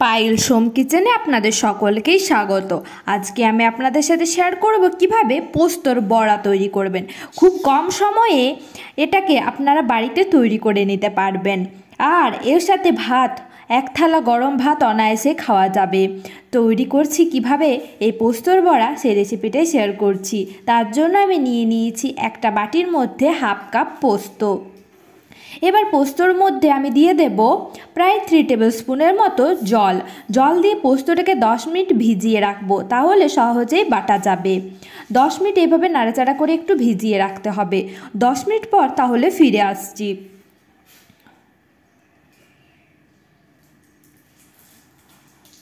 পায়েল সোম কিচেনে আপনাদের সকলকেই স্বাগত। আজকে আমি আপনাদের সাথে শেয়ার করব কিভাবে পোস্তর বড়া তৈরি করবেন। খুব কম সময়ে এটাকে আপনারা বাড়িতে তৈরি করে নিতে পারবেন, আর এর সাথে ভাত, এক থালা গরম ভাত অনায়াসে খাওয়া যাবে। তৈরি করছি কিভাবে এই পোস্তর বড়া, সেই রেসিপিটাই শেয়ার করছি। তার জন্য আমি নিয়ে নিয়েছি একটা বাটির মধ্যে হাফ কাপ পোস্ত। এবার পোস্তর মধ্যে আমি দিয়ে দেব প্রায় 3 টেবিল স্পুনের মতো জল দিয়ে পোস্তটাকে 10 মিনিট ভিজিয়ে রাখবো, তাহলে সহজেই বাটা যাবে। 10 মিনিট এইভাবে নাড়াচাড়া করে একটু ভিজিয়ে রাখতে হবে। 10 মিনিট পর তাহলে ফিরে আসছি।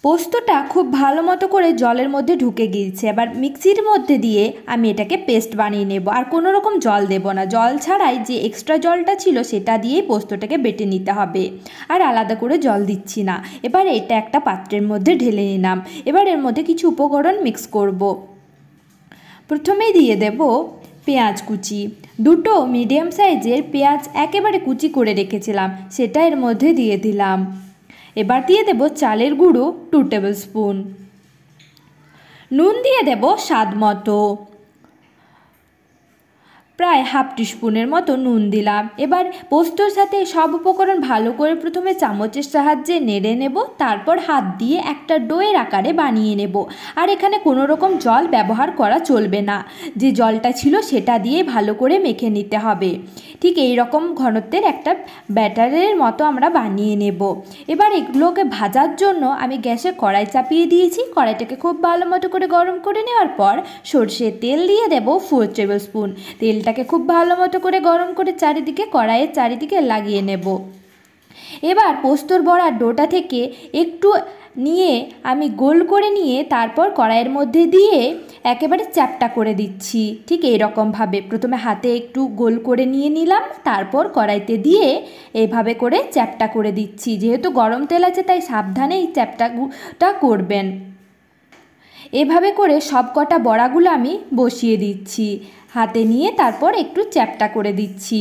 পোস্তটা খুব ভালো মতো করে জলের মধ্যে ঢুকে গিয়েছে। এবার মিক্সির মধ্যে দিয়ে আমি এটাকে পেস্ট বানিয়ে নেব, আর কোনো রকম জল দেব না। জল ছাড়াই যে এক্সট্রা জলটা ছিল সেটা দিয়েই পোস্তটাকে বেটে নিতে হবে, আর আলাদা করে জল দিচ্ছি না। এবার এটা একটা পাত্রের মধ্যে ঢেলে নিলাম। এবার এর মধ্যে কিছু উপকরণ মিক্স করব। প্রথমেই দিয়ে দেব পেঁয়াজ কুচি। 2টো মিডিয়াম সাইজের পেঁয়াজ একেবারে কুচি করে রেখেছিলাম, সেটা এর মধ্যে দিয়ে দিলাম। এবার দিয়ে দেব চালের গুঁড়ো 2 টেবিল স্পুন। নুন দিয়ে দেব স্বাদ মতো, প্রায় হাফ টিস্পুনের মতো নুন দিলাম। এবার পোস্তর সাথে সব উপকরণ ভালো করে প্রথমে চামচের সাহায্যে নেড়ে নেব, তারপর হাত দিয়ে একটা ডোয়ের আকারে বানিয়ে নেব। আর এখানে কোনো রকম জল ব্যবহার করা চলবে না, যে জলটা ছিল সেটা দিয়ে ভালো করে মেখে নিতে হবে। ঠিক এই রকম ঘনত্বের একটা ব্যাটারের মতো আমরা বানিয়ে নেব। এবার এগুলোকে ভাজার জন্য আমি গ্যাসে কড়াই চাপিয়ে দিয়েছি। কড়াইটাকে খুব ভালো মতো করে গরম করে নেওয়ার পর সরষের তেল দিয়ে দেব 4 টেবিল স্পুন। তেলটাকে খুব ভালো মতো করে গরম করে কড়াইয়ের চারিদিকে লাগিয়ে নেব। এবার পোস্তর বড়ার ডোটা থেকে একটু নিয়ে আমি গোল করে নিয়ে তারপর কড়াইয়ের মধ্যে দিয়ে একেবারে চ্যাপ্টা করে দিচ্ছি। ঠিক এই রকমভাবে প্রথমে হাতে একটু গোল করে নিয়ে নিলাম, তারপর কড়াইতে দিয়ে এইভাবে করে চ্যাপ্টা করে দিচ্ছি। যেহেতু গরম তেল আছে তাই সাবধানে এই চ্যাপ্টাটা করবেন। এভাবে করে সব কটা বড়াগুলো আমি বসিয়ে দিচ্ছি। হাতে নিয়ে তারপর একটু চ্যাপ্টা করে দিচ্ছি,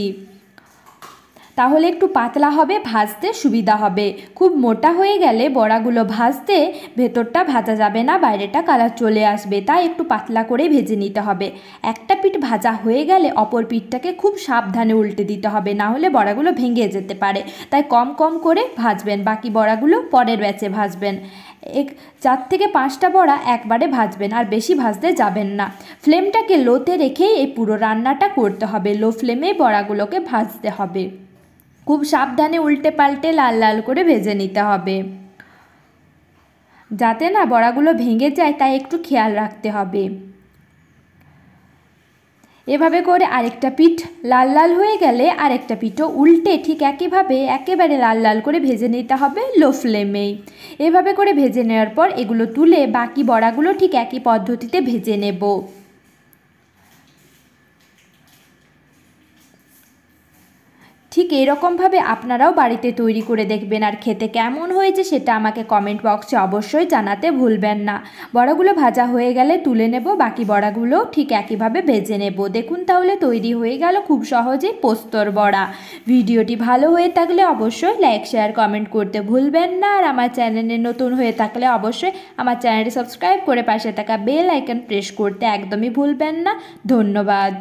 তাহলে একটু পাতলা হবে, ভাজতে সুবিধা হবে। খুব মোটা হয়ে গেলে বড়াগুলো ভাজতে ভেতরটা ভাজা যাবে না, বাইরেটা কালার চলে আসবে। তাই একটু পাতলা করে ভেজে নিতে হবে। একটা পিঠ ভাজা হয়ে গেলে অপর পিঠটাকে খুব সাবধানে উল্টে দিতে হবে, না হলে বড়াগুলো ভেঙে যেতে পারে। তাই কম কম করে ভাজবেন, বাকি বড়াগুলো পরের ব্যাচে ভাজবেন। 4 থেকে 5টা বড়া একবারে ভাজবেন, আর বেশি ভাজতে যাবেন না। ফ্লেমটাকে লোতে রেখেই এই পুরো রান্নাটা করতে হবে। লো ফ্লেমে বড়াগুলোকে ভাজতে হবে। খুব সাবধানে উল্টে পাল্টে লাল লাল করে ভেজে নিতে হবে, যাতে না বড়াগুলো ভেঙে যায়, তাই একটু খেয়াল রাখতে হবে। এভাবে করে আরেকটা পিঠ লাল লাল হয়ে গেলে আরেকটা পিঠও উল্টে ঠিক একইভাবে একেবারে লাল লাল করে ভেজে নিতে হবে লো ফ্লেমেই। এভাবে করে ভেজে নেওয়ার পর এগুলো তুলে বাকি বড়াগুলো ঠিক একই পদ্ধতিতে ভেজে নেব। ঠিক এরকমভাবে আপনারাও বাড়িতে তৈরি করে দেখবেন, আর খেতে কেমন হয়েছে সেটা আমাকে কমেন্ট বক্সে অবশ্যই জানাতে ভুলবেন না। বড়াগুলো ভাজা হয়ে গেলে তুলে নেব, বাকি বড়াগুলো ঠিক একইভাবে ভেজে নেব। দেখুন তাহলে তৈরি হয়ে গেল খুব সহজেই পোস্তর বড়া। ভিডিওটি ভালো হয়ে থাকলে অবশ্যই লাইক, শেয়ার, কমেন্ট করতে ভুলবেন না। আর আমার চ্যানেলে নতুন হয়ে থাকলে অবশ্যই আমার চ্যানেলটি সাবস্ক্রাইব করে পাশে থাকা বেল আইকন প্রেস করতে একদমই ভুলবেন না। ধন্যবাদ।